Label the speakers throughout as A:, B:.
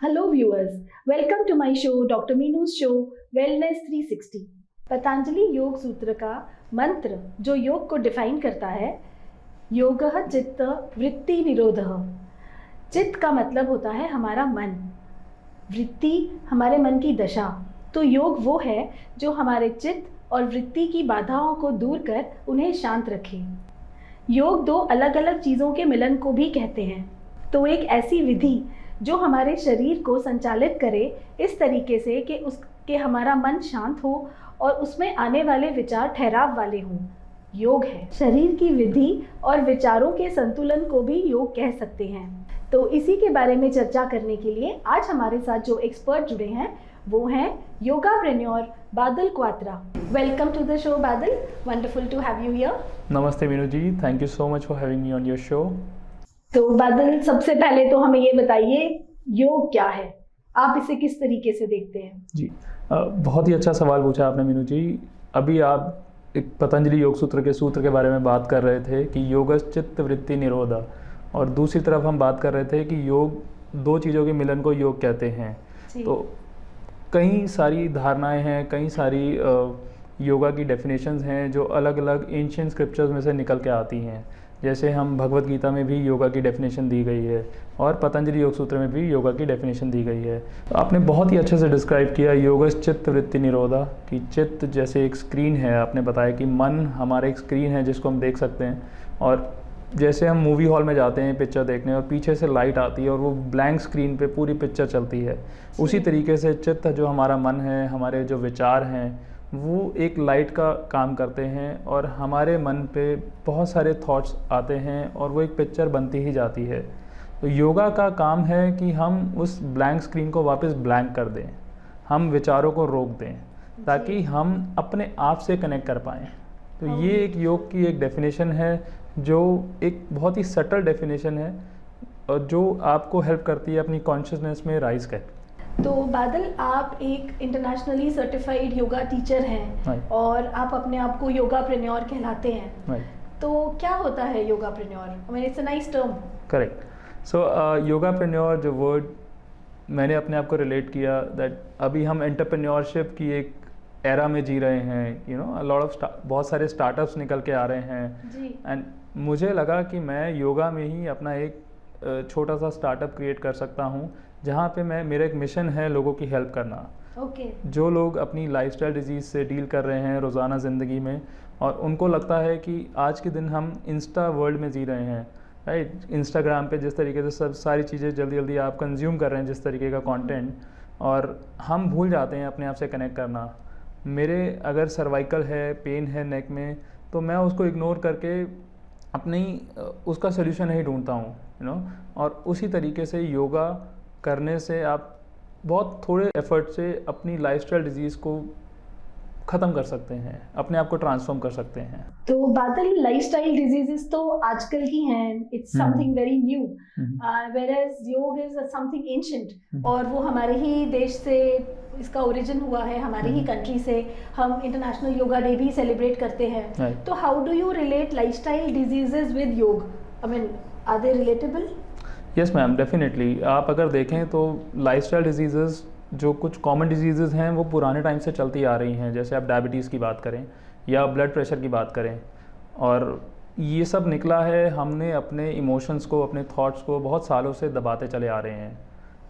A: Hello viewers, welcome to my show Dr. Meenu's show Wellness 360। Patanjali योग सूत्र का मंत्र जो योग को डिफाइन करता है, योगः चित्त वृत्ति निरोधः। चित्त का मतलब होता है हमारा मन, वृत्ति हमारे मन की दशा। तो योग वो है जो हमारे चित्त और वृत्ति की बाधाओं को दूर कर उन्हें शांत रखे। योग दो अलग अलग चीज़ों के मिलन को भी कहते हैं। तो एक ऐसी विधि जो हमारे शरीर को संचालित करे इस तरीके से कि हमारा मन शांत हो और उसमें आने वाले विचार ठहराव वाले हों, योग है। शरीर की विधि और विचारों के संतुलन को भी योग कह सकते हैं। तो इसी के बारे में चर्चा करने के लिए आज हमारे साथ जो एक्सपर्ट जुड़े हैं वो हैं yogapreneur Badal Kwatra. Welcome to the show Badal, wonderful to have you here.
B: नमस्ते Meenu ji, thank you so much for having me on your show.
A: तो बादल, सबसे पहले तो हमें ये बताइए योग क्या है, आप इसे किस तरीके से देखते हैं?
B: जी, बहुत ही अच्छा सवाल पूछा आपने मीनू जी। अभी आप एक पतंजलि योग सूत्र के सूत्र के बारे में बात कर रहे थे कि योगश्चित्त वृत्ति निरोधा, और दूसरी तरफ हम बात कर रहे थे कि योग दो चीज़ों के मिलन को योग कहते हैं। तो कई सारी धारणाएं हैं, कई सारी योगा की डेफिनेशंस हैं जो अलग अलग एंशिएंट स्क्रिप्चर्स में से निकल के आती हैं। जैसे हम भगवत गीता में भी योगा की डेफिनेशन दी गई है और पतंजलि योग सूत्र में भी योगा की डेफिनेशन दी गई है। तो आपने बहुत ही अच्छे से डिस्क्राइब किया योगश्चित्त वृत्ति निरोधा, कि चित्त जैसे एक स्क्रीन है। आपने बताया कि मन हमारा एक स्क्रीन है जिसको हम देख सकते हैं, और जैसे हम मूवी हॉल में जाते हैं पिक्चर देखने और पीछे से लाइट आती है और वो ब्लैंक स्क्रीन पे पूरी पिक्चर चलती है, उसी तरीके से चित्त जो हमारा मन है, हमारे जो विचार हैं, वो एक लाइट का काम करते हैं और हमारे मन पे बहुत सारे थॉट्स आते हैं और वो एक पिक्चर बनती ही जाती है। तो योगा का काम है कि हम उस ब्लैंक स्क्रीन को वापस ब्लैंक कर दें, हम विचारों को रोक दें ताकि हम अपने आप से कनेक्ट कर पाएँ। तो ये एक योग की एक डेफिनेशन है जो एक बहुत ही सटल डेफिनेशन है और जो आपको हेल्प करती है अपनी कॉन्शियसनेस में राइज कर।
A: तो बादल, आप एक इंटरनेशनली सर्टिफाइड योगा टीचर हैं और आप अपने आप को योगाप्रेन्योर कहलाते हैं। तो क्या होता है yogapreneur? I mean it's a nice term.
B: Correct. So yogapreneur जो वर्ड मैंने अपने आप को रिलेट किया दैट अभी हम एंटरप्रेन्योरशिप की एक एरा में जी रहे हैं। यू नो, लॉट ऑफ बहुत सारे स्टार्टअप्स निकल के आ रहे हैं जी। एंड मुझे लगा कि मैं योगा में ही अपना एक छोटा सा स्टार्टअप क्रिएट कर सकता हूँ जहाँ पे मेरा एक मिशन है लोगों की हेल्प करना। जो लोग अपनी लाइफस्टाइल डिजीज़ से डील कर रहे हैं रोज़ाना ज़िंदगी में और उनको लगता है कि आज के दिन हम इंस्टा वर्ल्ड में जी रहे हैं, राइट। इंस्टाग्राम पे जिस तरीके से सब सारी चीज़ें जल्दी जल्दी आप कंज्यूम कर रहे हैं, जिस तरीके का कंटेंट, और हम भूल जाते हैं अपने आप से कनेक्ट करना। मेरे अगर सर्वाइकल है, पेन है नेक में, तो मैं उसको इग्नोर करके अपनी उसका सोल्यूशन नहीं ढूंढता हूँ, यू नो। और उसी तरीके से योगा करने से आप बहुत थोड़े एफर्ट से अपनी लाइफस्टाइल डिजीज़ को ख़त्म कर सकते हैं, अपने आप को ट्रांसफॉर्म कर सकते हैं।
A: तो बादल, लाइफस्टाइल डिजीजेस तो आजकल की हैं, it's something very new, whereas योग इज समथिंग एंशिएंट, और वो हमारे ही देश से इसका ओरिजिन हुआ है, हमारी ही कंट्री से। हम इंटरनेशनल योगा डे भी सेलिब्रेट करते हैं। तो how do you relate lifestyle diseases with yoga? I mean, are they relatable?
B: Yes ma'am, definitely. आप अगर देखें तो लाइफस्टाइल डिजीज़ जो कुछ कॉमन डिजीज़ हैं वो पुराने टाइम से चलती आ रही हैं। जैसे आप डायबिटीज़ की बात करें या ब्लड प्रेशर की बात करें, और ये सब निकला है हमने अपने इमोशंस को, अपने थॉट्स को बहुत सालों से दबाते चले आ रहे हैं।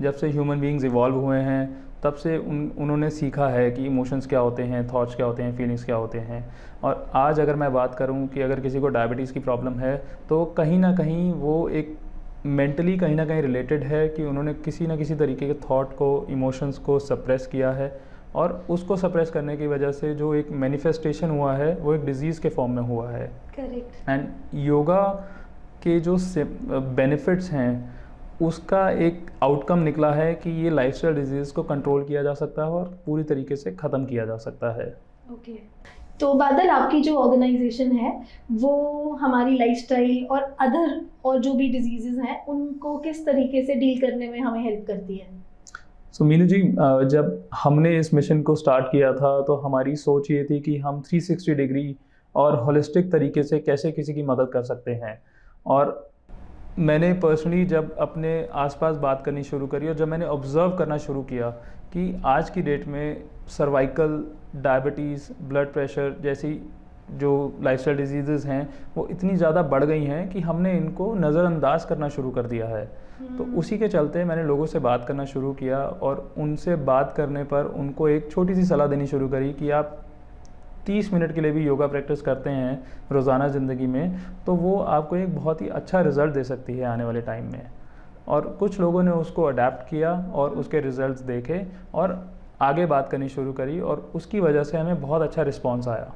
B: जब से ह्यूमन बीइंग्स इवॉल्व हुए हैं तब से उन्होंने सीखा है कि इमोशंस क्या होते हैं, थॉट्स क्या होते हैं, फीलिंग्स क्या होते हैं। और आज अगर मैं बात करूँ कि अगर किसी को डायबिटीज़ की प्रॉब्लम है तो कहीं ना कहीं वो एक मेंटली कहीं ना कहीं रिलेटेड है कि उन्होंने किसी ना किसी तरीके के थॉट को, इमोशंस को सप्रेस किया है, और उसको सप्रेस करने की वजह से जो एक मैनिफेस्टेशन हुआ है वो एक डिजीज़ के फॉर्म में हुआ है।
A: करेक्ट।
B: एंड योगा के जो बेनिफिट्स हैं उसका एक आउटकम निकला है कि ये लाइफस्टाइल डिजीज़ को कंट्रोल किया जा सकता है और पूरी तरीके से ख़त्म किया जा सकता है।
A: ओके। तो बादल, आपकी जो ऑर्गेनाइजेशन है वो हमारी लाइफस्टाइल और अदर और जो भी डिजीजेस हैं उनको किस तरीके से डील करने में हमें हेल्प करती है?
B: सो मीनू जी, जब हमने इस मिशन को स्टार्ट किया था तो हमारी सोच ये थी कि हम 360 डिग्री और होलिस्टिक तरीके से कैसे किसी की मदद कर सकते हैं। और मैंने पर्सनली जब अपने आसपास बात करनी शुरू करी और जब मैंने ऑब्ज़र्व करना शुरू किया कि आज की डेट में सर्वाइकल, डायबिटीज़, ब्लड प्रेशर जैसी जो लाइफस्टाइल डिजीज़ हैं वो इतनी ज़्यादा बढ़ गई हैं कि हमने इनको नज़रअंदाज करना शुरू कर दिया है। तो उसी के चलते मैंने लोगों से बात करना शुरू किया और उनसे बात करने पर उनको एक छोटी सी सलाह देनी शुरू करी कि आप 30 मिनट के लिए भी योगा प्रैक्टिस करते हैं रोज़ाना ज़िंदगी में तो वो आपको एक बहुत ही अच्छा रिज़ल्ट दे सकती है आने वाले टाइम में। और कुछ लोगों ने उसको अडेप्ट किया और उसके रिज़ल्ट्स देखे और आगे बात करनी शुरू करी और उसकी वजह से हमें बहुत अच्छा रिस्पॉन्स आया।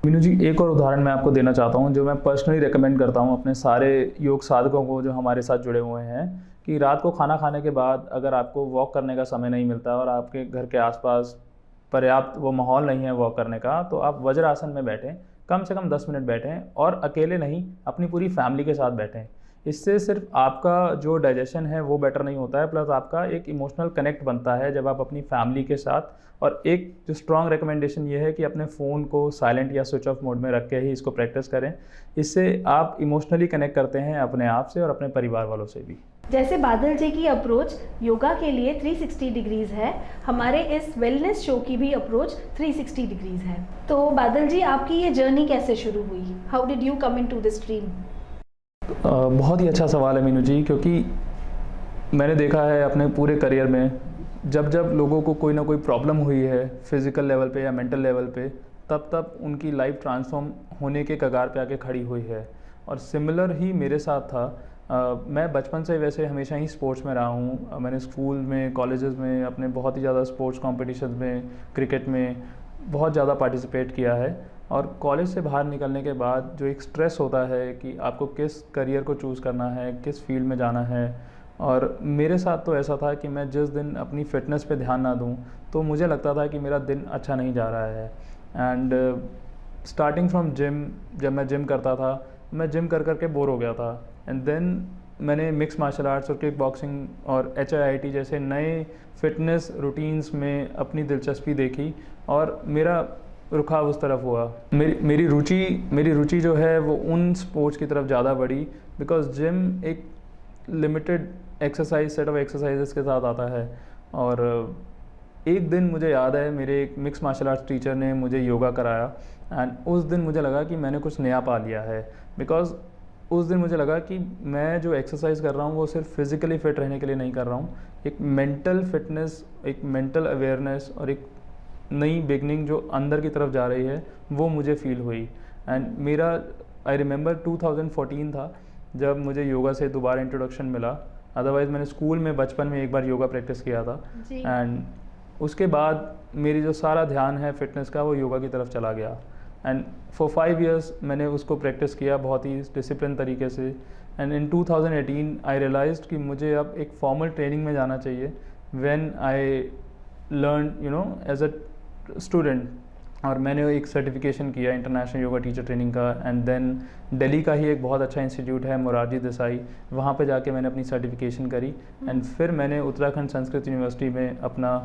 B: मीनू जी, एक और उदाहरण मैं आपको देना चाहता हूँ जो मैं पर्सनली रिकमेंड करता हूँ अपने सारे योग साधकों को जो हमारे साथ जुड़े हुए हैं, कि रात को खाना खाने के बाद अगर आपको वॉक करने का समय नहीं मिलता और आपके घर के आसपास पर्याप्त वो माहौल नहीं है वॉक करने का, तो आप वज्रासन में बैठें, कम से कम 10 मिनट बैठें और अकेले नहीं, अपनी पूरी फैमिली के साथ बैठें। इससे सिर्फ आपका जो डाइजेशन है वो बेटर नहीं होता है, प्लस आपका एक इमोशनल कनेक्ट बनता है जब आप अपनी फैमिली के साथ। और एक जो स्ट्रॉन्ग रिकमेंडेशन ये है कि अपने फ़ोन को साइलेंट या स्विच ऑफ मोड में रख के ही इसको प्रैक्टिस करें। इससे आप इमोशनली कनेक्ट करते हैं अपने आप से और अपने परिवार वालों से भी।
A: जैसे बादल जी की अप्रोच योगा के लिए 360 डिग्रीज है, हमारे इस वेलनेस शो की भी अप्रोच 360 डिग्रीज है। तो बादल जी, आपकी ये जर्नी कैसे शुरू हुई? How did you come into this stream?
B: बहुत ही अच्छा सवाल है मीनू जी, क्योंकि मैंने देखा है अपने पूरे करियर में जब जब लोगों को कोई ना कोई प्रॉब्लम हुई है फिज़िकल लेवल पे या मेंटल लेवल पे, तब तब उनकी लाइफ ट्रांसफॉर्म होने के कगार पे आके खड़ी हुई है। और सिमिलर ही मेरे साथ था। मैं बचपन से वैसे हमेशा ही स्पोर्ट्स में रहा हूँ। मैंने स्कूल में, कॉलेजेस में अपने बहुत ही ज़्यादा स्पोर्ट्स कॉम्पिटिशन में, क्रिकेट में बहुत ज़्यादा पार्टिसिपेट किया है। और कॉलेज से बाहर निकलने के बाद जो एक स्ट्रेस होता है कि आपको किस करियर को चूज़ करना है, किस फील्ड में जाना है, और मेरे साथ तो ऐसा था कि मैं जिस दिन अपनी फ़िटनेस पे ध्यान ना दूं तो मुझे लगता था कि मेरा दिन अच्छा नहीं जा रहा है। एंड स्टार्टिंग फ्रॉम जिम, जब मैं जिम करता था, मैं जिम कर कर के बोर हो गया था। एंड देन मैंने मिक्स मार्शल आर्ट्स और किक बॉक्सिंग और HIIT जैसे नए फिटनेस रूटीन्स में अपनी दिलचस्पी देखी और मेरा रुखाव उस तरफ हुआ। मेरी रुचि जो है वो उन स्पोर्ट्स की तरफ ज़्यादा बढ़ी, बिकॉज जिम एक लिमिटेड सेट ऑफ एक्सरसाइजेस के साथ आता है। और एक दिन मुझे याद है मेरे एक मिक्स मार्शल आर्ट्स टीचर ने मुझे योगा कराया एंड उस दिन मुझे लगा कि मैंने कुछ नया पा लिया है। बिकॉज उस दिन मुझे लगा कि मैं जो एक्सरसाइज कर रहा हूँ वो सिर्फ फिज़िकली फ़िट रहने के लिए नहीं कर रहा हूँ, एक मेंटल फिटनेस, एक मेंटल अवेयरनेस और एक नई बिगनिंग जो अंदर की तरफ जा रही है वो मुझे फील हुई। एंड मेरा आई रिमेंबर 2014 था जब मुझे योगा से दोबारा इंट्रोडक्शन मिला। अदरवाइज़ मैंने स्कूल में बचपन में एक बार योगा प्रैक्टिस किया था एंड उसके बाद मेरी जो सारा ध्यान है फिटनेस का वो योगा की तरफ चला गया। एंड फॉर 5 years मैंने उसको प्रैक्टिस किया बहुत ही डिसिप्लिन तरीके से। एंड इन 2018 आई रियलाइज्ड कि मुझे अब एक फॉर्मल ट्रेनिंग में जाना चाहिए। When I learn as a student, और मैंने एक सर्टिफिकेशन किया इंटरनेशनल योगा टीचर ट्रेनिंग का। एंड देन दिल्ली का ही एक बहुत अच्छा इंस्टीट्यूट है मोरारजी देसाई, वहाँ पे जाके मैंने अपनी सर्टिफिकेशन करी। एंड फिर मैंने उत्तराखंड संस्कृत यूनिवर्सिटी में अपना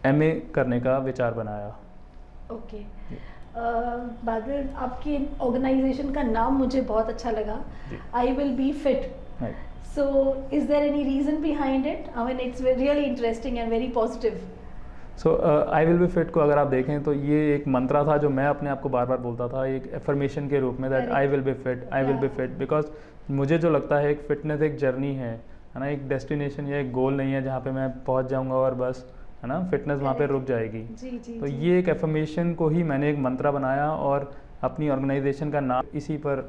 B: MA करने का विचार बनाया।
A: ओके बादल, आपकी ऑर्गेनाइजेशन का नाम मुझे बहुत अच्छा लगा, I will be fit. So is there any reason behind it? I mean it's really interesting and very positive.
B: So I will be fit को अगर आप देखें तो ये एक मंत्रा था जो मैं अपने आप को बार बार बोलता था, एक एफर्मेशन के रूप में, that I will be fit, I will be fit. Because मुझे जो लगता है एक फिटनेस एक जर्नी है ना, एक डेस्टिनेशन या एक गोल नहीं है जहाँ पे मैं पहुँच जाऊँगा और बस है ना फिटनेस वहाँ पे रुक जाएगी। तो ये एक एफर्मेशन को ही मैंने एक मंत्रा बनाया और अपनी ऑर्गेनाइजेशन का नाम इसी पर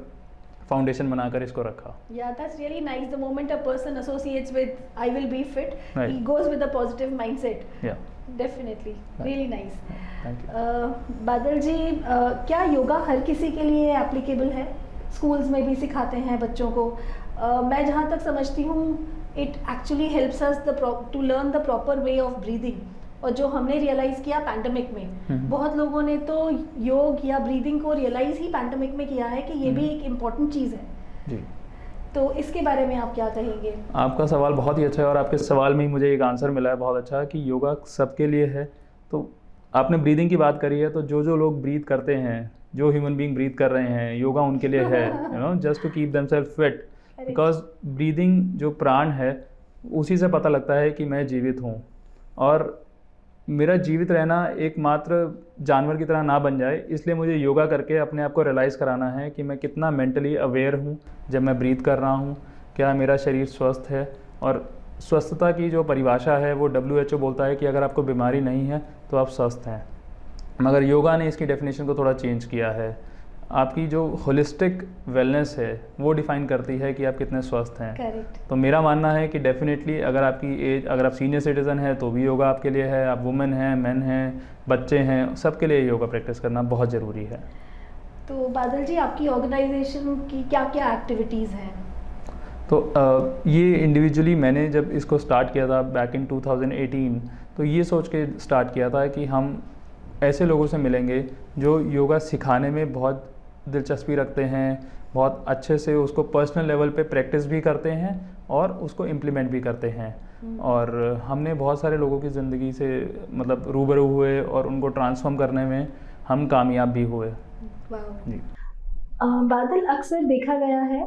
B: फाउंडेशन बनाकर इसको रखा।
A: Yeah, that's really nice. The moment a person associates with I will be fit, right, he goes with a positive mindset.
B: Yeah.
A: Definitely. Really nice.
B: Thank you.
A: बादल जी, क्या योगा हर किसी के लिए एप्लीकेबल है? स्कूल्स में भी सिखाते हैं बच्चों को। मैं जहाँ तक समझती हूँ it actually helps us to learn the proper way of breathing. और जो हमने रियलाइज़ किया पैंडमिक में, बहुत लोगों ने तो योग या ब्रीदिंग को रियलाइज़ ही पैंडमिक में किया है कि ये भी एक इम्पॉर्टेंट चीज़ है
B: जी।
A: तो इसके बारे में आप क्या कहेंगे?
B: आपका सवाल बहुत ही अच्छा है और आपके सवाल में ही मुझे एक आंसर मिला है बहुत अच्छा कि योगा सबके लिए है। तो आपने ब्रीदिंग की बात करी है, तो जो लोग ब्रीथ करते हैं, जो ह्यूमन बीइंग ब्रीथ कर रहे हैं, योगा उनके लिए है, just to keep themself fit. Because breathing जो प्राण है उसी से पता लगता है कि मैं जीवित हूँ, और मेरा जीवित रहना एकमात्र जानवर की तरह ना बन जाए, इसलिए मुझे योगा करके अपने आप को रियलाइज़ कराना है कि मैं कितना मेंटली अवेयर हूँ जब मैं ब्रीथ कर रहा हूँ, क्या मेरा शरीर स्वस्थ है। और स्वस्थता की जो परिभाषा है वो WHO बोलता है कि अगर आपको बीमारी नहीं है तो आप स्वस्थ हैं, मगर योगा ने इसकी डेफिनेशन को थोड़ा चेंज किया है। आपकी जो होलिस्टिक वेलनेस है वो डिफ़ाइन करती है कि आप कितने स्वस्थ हैं।
A: करेक्ट।
B: तो मेरा मानना है कि डेफिनेटली अगर आपकी एज, अगर आप सीनियर सिटीज़न हैं तो भी योगा आपके लिए है, आप वुमेन हैं, मेन हैं, बच्चे हैं, सबके लिए योगा प्रैक्टिस करना बहुत ज़रूरी है।
A: तो बादल जी, आपकी ऑर्गेनाइजेशन की क्या क्या एक्टिविटीज़ हैं?
B: तो ये इंडिविजुअली मैंने जब इसको स्टार्ट किया था बैक इन 2018, तो ये सोच के स्टार्ट किया था कि हम ऐसे लोगों से मिलेंगे जो योगा सिखाने में बहुत दिलचस्पी रखते हैं, बहुत अच्छे से उसको पर्सनल लेवल पे प्रैक्टिस भी करते हैं और उसको इम्प्लीमेंट भी करते हैं। और हमने बहुत सारे लोगों की ज़िंदगी से मतलब रूबरू हुए और उनको ट्रांसफॉर्म करने में हम कामयाब भी हुए। जी।
A: बादल, अक्सर देखा गया है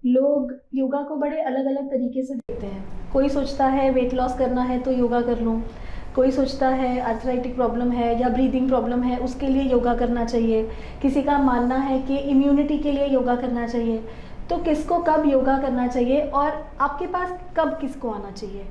A: लोग योगा को बड़े अलग अलग तरीके से देखते हैं। कोई सोचता है वेट लॉस करना है तो योगा कर लूँ, कोई सोचता है आर्थराइटिक प्रॉब्लम है या ब्रीदिंग प्रॉब्लम है उसके लिए योगा करना चाहिए, किसी का मानना है कि इम्यूनिटी के लिए योगा करना चाहिए। तो किसको कब योगा करना चाहिए और आपके पास कब किसको आना चाहिए?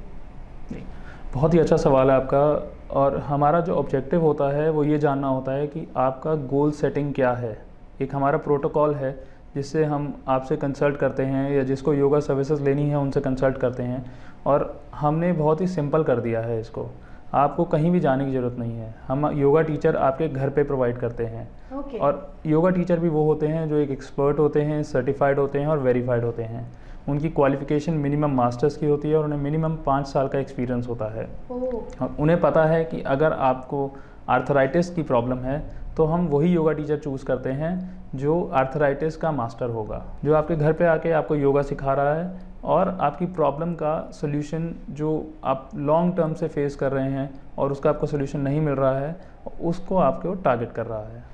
B: बहुत ही अच्छा सवाल है आपका। और हमारा जो ऑब्जेक्टिव होता है वो ये जानना होता है कि आपका गोल सेटिंग क्या है। एक हमारा प्रोटोकॉल है जिससे हम आपसे कंसल्ट करते हैं या जिसको योगा सर्विसेज लेनी है उनसे कंसल्ट करते हैं, और हमने बहुत ही सिंपल कर दिया है इसको। आपको कहीं भी जाने की ज़रूरत नहीं है, हम योगा टीचर आपके घर पे प्रोवाइड करते हैं।
A: Okay.
B: और योगा टीचर भी वो होते हैं जो एक एक्सपर्ट होते हैं, सर्टिफाइड होते हैं और वेरीफाइड होते हैं। उनकी क्वालिफ़िकेशन मिनिमम मास्टर्स की होती है और उन्हें मिनिमम 5 साल का एक्सपीरियंस होता है। और उन्हें पता है कि अगर आपको आर्थराइटिस की प्रॉब्लम है तो हम वही योगा टीचर चूज़ करते हैं जो आर्थराइटिस का मास्टर होगा, जो आपके घर पे आके आपको योगा सिखा रहा है और आपकी प्रॉब्लम का सोल्यूशन जो आप लॉन्ग टर्म से फेस कर रहे हैं और उसका आपको सोल्यूशन नहीं मिल रहा है उसको आपको टारगेट कर रहा है।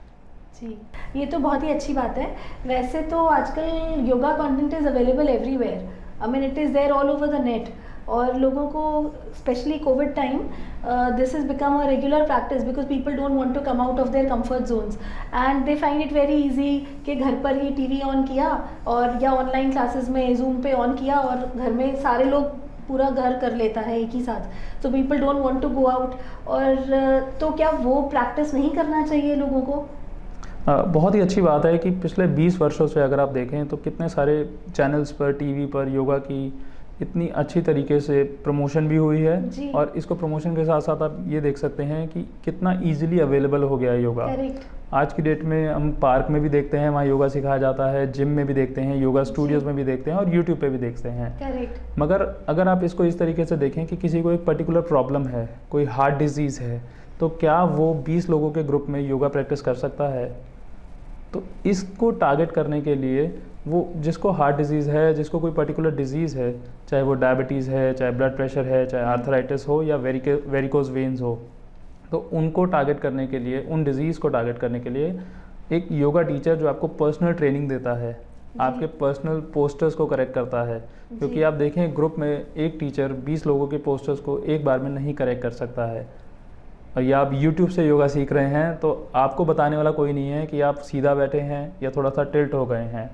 A: जी, ये तो बहुत ही अच्छी बात है। वैसे तो आजकल yoga content is available everywhere, I mean it is there all over the net, और लोगों को specially covid time this is become a regular practice because people don't want to come out of their comfort zones and they find it very easy कि घर पर ही TV on किया और या ऑनलाइन क्लासेस में जूम पे on किया और घर में सारे लोग पूरा घर कर लेता है एक ही साथ, तो people don't want to go out. और तो क्या वो प्रैक्टिस नहीं करना चाहिए लोगों को?
B: बहुत ही अच्छी बात है कि पिछले 20 वर्षों से अगर आप देखें तो कितने सारे चैनल्स पर, टीवी पर योगा की इतनी अच्छी तरीके से प्रमोशन भी हुई है, और इसको प्रमोशन के साथ साथ आप ये देख सकते हैं कि कितना इजीली अवेलेबल हो गया है योगा। आज की डेट में हम पार्क में भी देखते हैं, वहाँ योगा सिखाया जाता है, जिम में भी देखते हैं, योगा स्टूडियोज़ में भी देखते हैं और यूट्यूब पे भी देखते हैं। मगर अगर आप इसको इस तरीके से देखें कि किसी को एक पर्टिकुलर प्रॉब्लम है, कोई हार्ट डिजीज़ है, तो क्या वो 20 लोगों के ग्रुप में योगा प्रैक्टिस कर सकता है? तो इसको टारगेट करने के लिए वो जिसको हार्ट डिजीज़ है, जिसको कोई पर्टिकुलर डिजीज़ है, चाहे वो डायबिटीज़ है, चाहे ब्लड प्रेशर है, चाहे आर्थराइटिस हो या वेरिकोज वेन्स हो, तो उनको टारगेट करने के लिए, उन डिजीज़ को टारगेट करने के लिए एक योगा टीचर जो आपको पर्सनल ट्रेनिंग देता है, आपके पर्सनल पोस्टर्स को करेक्ट करता है। क्योंकि आप देखें ग्रुप में एक टीचर 20 लोगों के पोस्टर्स को एक बार में नहीं करेक्ट कर सकता है। या आप YouTube से योगा सीख रहे हैं तो आपको बताने वाला कोई नहीं है कि आप सीधा बैठे हैं या थोड़ा सा टिल्ट हो गए हैं,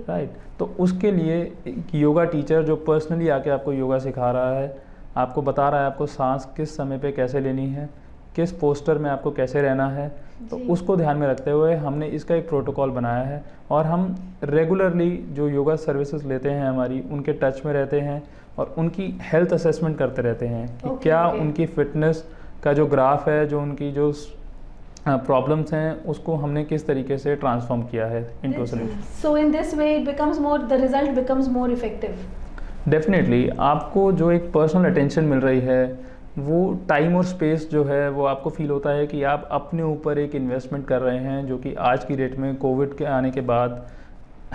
B: राइट। तो उसके लिए एक योगा टीचर जो पर्सनली आके आपको योगा सिखा रहा है, आपको बता रहा है आपको सांस किस समय पे कैसे लेनी है, किस पोस्टर में आपको कैसे रहना है, तो उसको ध्यान में रखते हुए हमने इसका एक प्रोटोकॉल बनाया है। और हम रेगुलरली जो योगा सर्विसेज लेते हैं हमारी, उनके टच में रहते हैं और उनकी हेल्थ असेसमेंट करते रहते हैं कि क्या उनकी फिटनेस का जो ग्राफ है, जो उनकी जो प्रॉब्लम्स हैं, उसको हमने किस तरीके से ट्रांसफॉर्म किया है into solution.
A: So in this way it becomes more, the result becomes more effective.
B: Definitely आपको जो एक पर्सनल अटेंशन मिल रही है, वो टाइम और स्पेस जो है वो आपको फील होता है कि आप अपने ऊपर एक इन्वेस्टमेंट कर रहे हैं, जो कि आज की डेट में कोविड के आने के बाद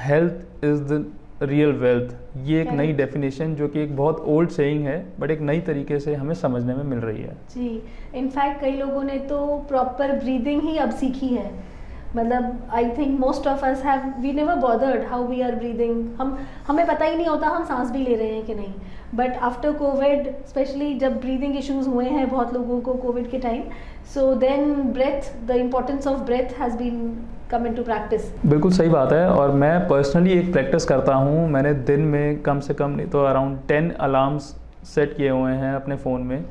B: health is the real wealth, ये एक नई डेफिनेशन जो कि एक बहुत ओल्ड सेइंग है बट एक नई तरीके से हमें समझने में मिल रही है।
A: जी, इनफैक्ट कई लोगों ने तो प्रॉपर ब्रीदिंग ही अब सीखी है। मतलब I think most of us have we never bothered how we are breathing, हमें पता ही नहीं होता हम सांस भी ले रहे हैं कि नहीं. बट आफ्टर कोविड स्पेशली जब ब्रीदिंग इश्यूज हुए हैं बहुत लोगों को कोविड के time, so then breath, the importance of breath has been come into practice.
B: बिल्कुल सही बात है. और मैं पर्सनली एक प्रैक्टिस करता हूँ. मैंने दिन में कम से कम नहीं तो अराउंड 10 अलार्म्स सेट किए हुए हैं अपने फ़ोन में,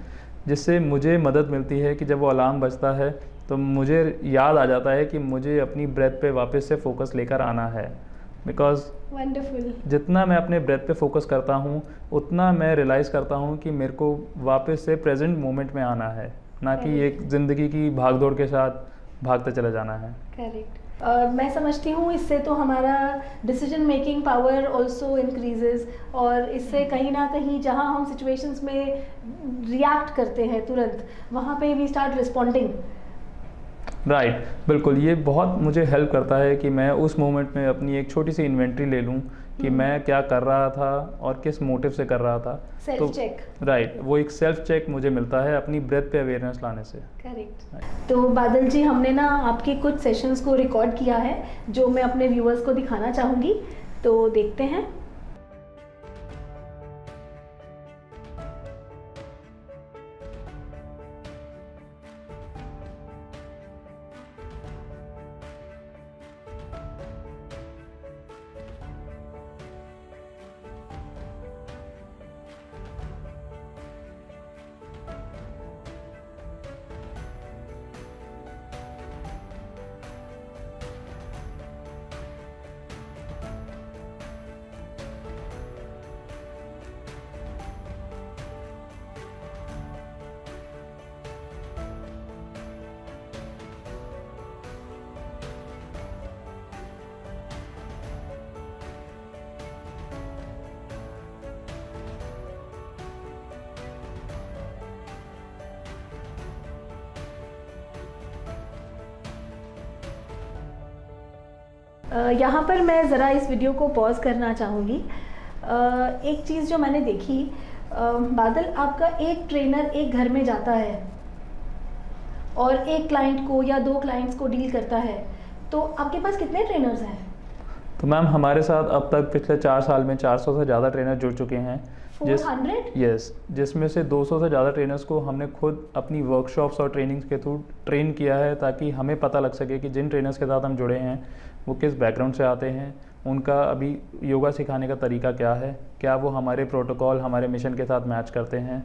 B: जिससे मुझे मदद मिलती है कि जब वो अलार्म बजता है तो मुझे याद आ जाता है कि मुझे अपनी ब्रेथ पे वापस से फोकस लेकर आना है. बिकॉज
A: वंडरफुल,
B: जितना मैं अपने ब्रेथ पे फोकस करता हूँ उतना मैं रियलाइज़ करता हूँ कि मेरे को वापस से प्रेजेंट मोमेंट में आना है, ना कि एक ज़िंदगी की भागदौड़ के साथ भागते चले जाना है.
A: करेक्ट. मैं समझती हूँ इससे तो हमारा decision making power also increases, और इससे कहीं ना कहीं जहाँ हम सिचुएशंस में रिएक्ट करते हैं तुरंत, वहाँ पे वी स्टार्ट रिस्पॉन्डिंग.
B: राइट, बिल्कुल. ये बहुत मुझे हेल्प करता है कि मैं उस मोमेंट में अपनी एक छोटी सी इन्वेंट्री ले लूँ कि मैं क्या कर रहा था और किस मोटिव से कर रहा था.
A: Self check.
B: राइट, वो एक सेल्फ चेक मुझे मिलता है अपनी ब्रेथ पे अवेयरनेस लाने से.
A: करेक्ट. तो बादल जी, हमने ना आपके कुछ सेशंस को रिकॉर्ड किया है जो मैं अपने व्यूअर्स को दिखाना चाहूँगी, तो देखते हैं. यहाँ पर मैं ज़रा इस वीडियो को पॉज करना चाहूँगी. एक चीज़ जो मैंने देखी, बादल, आपका एक ट्रेनर एक घर में जाता है और एक क्लाइंट को या 2 क्लाइंट्स को डील करता है, तो आपके पास कितने ट्रेनर्स हैं?
B: तो मैम, हमारे साथ अब तक पिछले 4 साल में 400 से ज़्यादा ट्रेनर जुड़ चुके हैं.
A: 400?
B: यस, जिसमें से 200 से ज़्यादा ट्रेनर्स को हमने खुद अपनी वर्कशॉप्स और ट्रेनिंग्स के थ्रू ट्रेन किया है, ताकि हमें पता लग सके कि जिन ट्रेनर्स के साथ हम जुड़े हैं वो किस बैकग्राउंड से आते हैं, उनका अभी योगा सिखाने का तरीका क्या है, क्या वो हमारे प्रोटोकॉल, हमारे मिशन के साथ मैच करते हैं.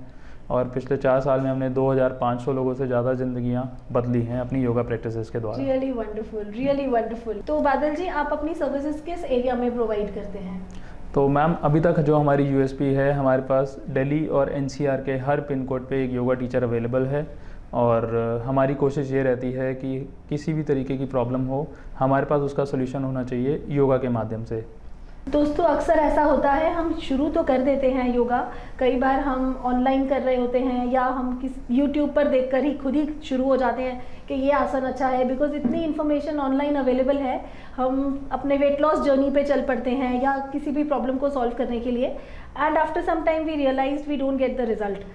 B: और पिछले 4 साल में हमने 2500 लोगों से ज़्यादा ज़िंदगियाँ बदली हैं अपनी योगा प्रैक्टिसेस के द्वारा.
A: Really wonderful, really wonderful. तो बादल जी, आप अपनी सर्विसेज किस एरिया में प्रोवाइड करते हैं?
B: तो मैम, अभी तक जो हमारी यूएसपी है, हमारे पास दिल्ली और एनसीआर के हर पिन कोड पे एक योगा टीचर अवेलेबल है. और हमारी कोशिश ये रहती है कि किसी भी तरीके की प्रॉब्लम हो, हमारे पास उसका सोल्यूशन होना चाहिए योगा के माध्यम से.
A: दोस्तों, अक्सर ऐसा होता है, हम शुरू तो कर देते हैं योगा, कई बार हम ऑनलाइन कर रहे होते हैं या हम किस यूट्यूब पर देखकर ही खुद ही शुरू हो जाते हैं कि ये आसन अच्छा है, बिकॉज इतनी इन्फॉर्मेशन ऑनलाइन अवेलेबल है. हम अपने वेट लॉस जर्नी पे चल पड़ते हैं या किसी भी प्रॉब्लम को सॉल्व करने के लिए, and after some time we realise we don't get the result.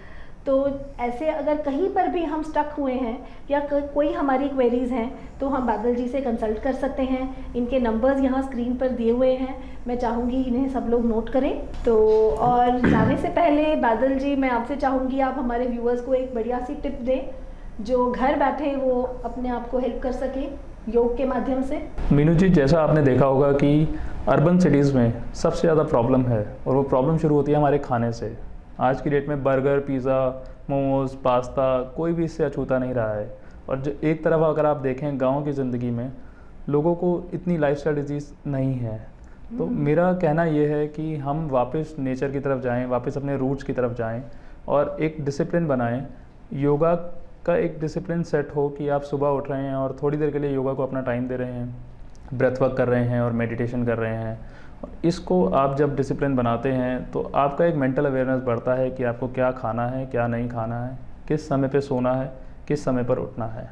A: तो ऐसे अगर कहीं पर भी हम स्टक हुए हैं या कोई हमारी क्वेरीज़ हैं, तो हम बादल जी से कंसल्ट कर सकते हैं. इनके नंबर्स यहाँ स्क्रीन पर दिए हुए हैं, मैं चाहूँगी इन्हें सब लोग नोट करें. तो और जाने से पहले बादल जी, मैं आपसे चाहूँगी आप हमारे व्यूअर्स को एक बढ़िया सी टिप दें जो घर बैठे वो अपने आप को हेल्प कर सके योग के माध्यम से.
B: मीनू जी, जैसा आपने देखा होगा कि अर्बन सिटीज़ में सबसे ज़्यादा प्रॉब्लम है, और वो प्रॉब्लम शुरू होती है हमारे खाने से. आज की डेट में बर्गर, पिज़्ज़ा, मोमोज़, पास्ता, कोई भी इससे अछूता नहीं रहा है. और जो एक तरफ अगर आप देखें गांव की ज़िंदगी में, लोगों को इतनी लाइफस्टाइल डिजीज़ नहीं है. तो मेरा कहना ये है कि हम वापस नेचर की तरफ जाएं, वापस अपने रूट्स की तरफ जाएं और एक डिसिप्लिन बनाएं. योगा का एक डिसिप्लिन सेट हो कि आप सुबह उठ रहे हैं और थोड़ी देर के लिए योगा को अपना टाइम दे रहे हैं, ब्रेथ वर्क कर रहे हैं और मेडिटेशन कर रहे हैं. इसको आप जब डिसिप्लिन बनाते हैं तो आपका एक मेंटल अवेयरनेस बढ़ता है कि आपको क्या खाना है, क्या नहीं खाना है, किस समय पे सोना है, किस समय पर उठना है.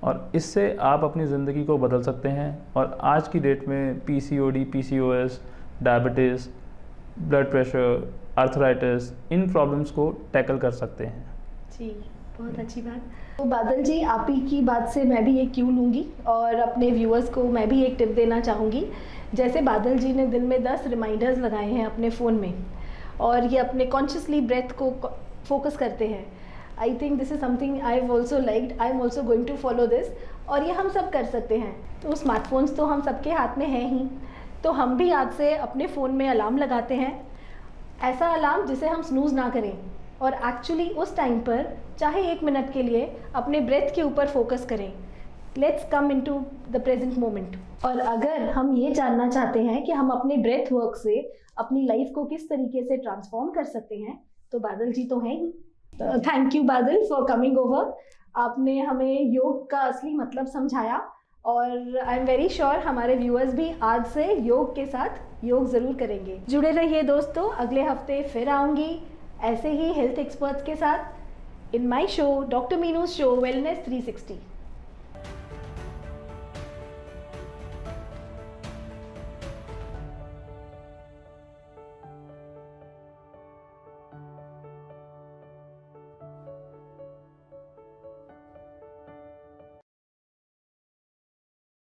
B: और इससे आप अपनी ज़िंदगी को बदल सकते हैं. और आज की डेट में PCOD, PCOS, diabetes, blood pressure, arthritis, इन प्रॉब्लम्स को टैकल कर सकते हैं.
A: जी, बहुत अच्छी बात। तो बादल जी, आप ही की बात से मैं भी एक क्यू लूँगी और अपने व्यूअर्स को मैं भी एक टिप देना चाहूँगी। जैसे बादल जी ने दिन में 10 रिमाइंडर्स लगाए हैं अपने फ़ोन में और ये अपने कॉन्शियसली ब्रेथ को फोकस करते हैं। I think this is something I have also liked, I am also going to follow this. और ये हम सब कर सकते हैं। तो स्मार्टफोन्स तो हम सबके हाथ में हैं ही, तो हम भी आज से अपने फ़ोन में अलार्म लगाते हैं, ऐसा अलार्म जिसे हम स्नूज़ ना करें और एक्चुअली उस टाइम पर चाहे 1 मिनट के लिए अपने ब्रेथ के ऊपर फोकस करें। Let's come into the present moment. और अगर हम ये जानना चाहते हैं कि हम अपने ब्रेथ वर्क से अपनी लाइफ को किस तरीके से ट्रांसफॉर्म कर सकते हैं, तो बादल जी तो हैं ही। थैंक यू बादल फॉर कमिंग ओवर। आपने हमें योग का असली मतलब समझाया और आई एम वेरी श्योर हमारे व्यूअर्स भी आज से योग के साथ योग ज़रूर करेंगे। जुड़े रहिए दोस्तों, अगले हफ्ते फिर आऊँगी ऐसे ही हेल्थ एक्सपर्ट्स के साथ इन माई शो, डॉक्टर मीनूज शो वेलनेस 360।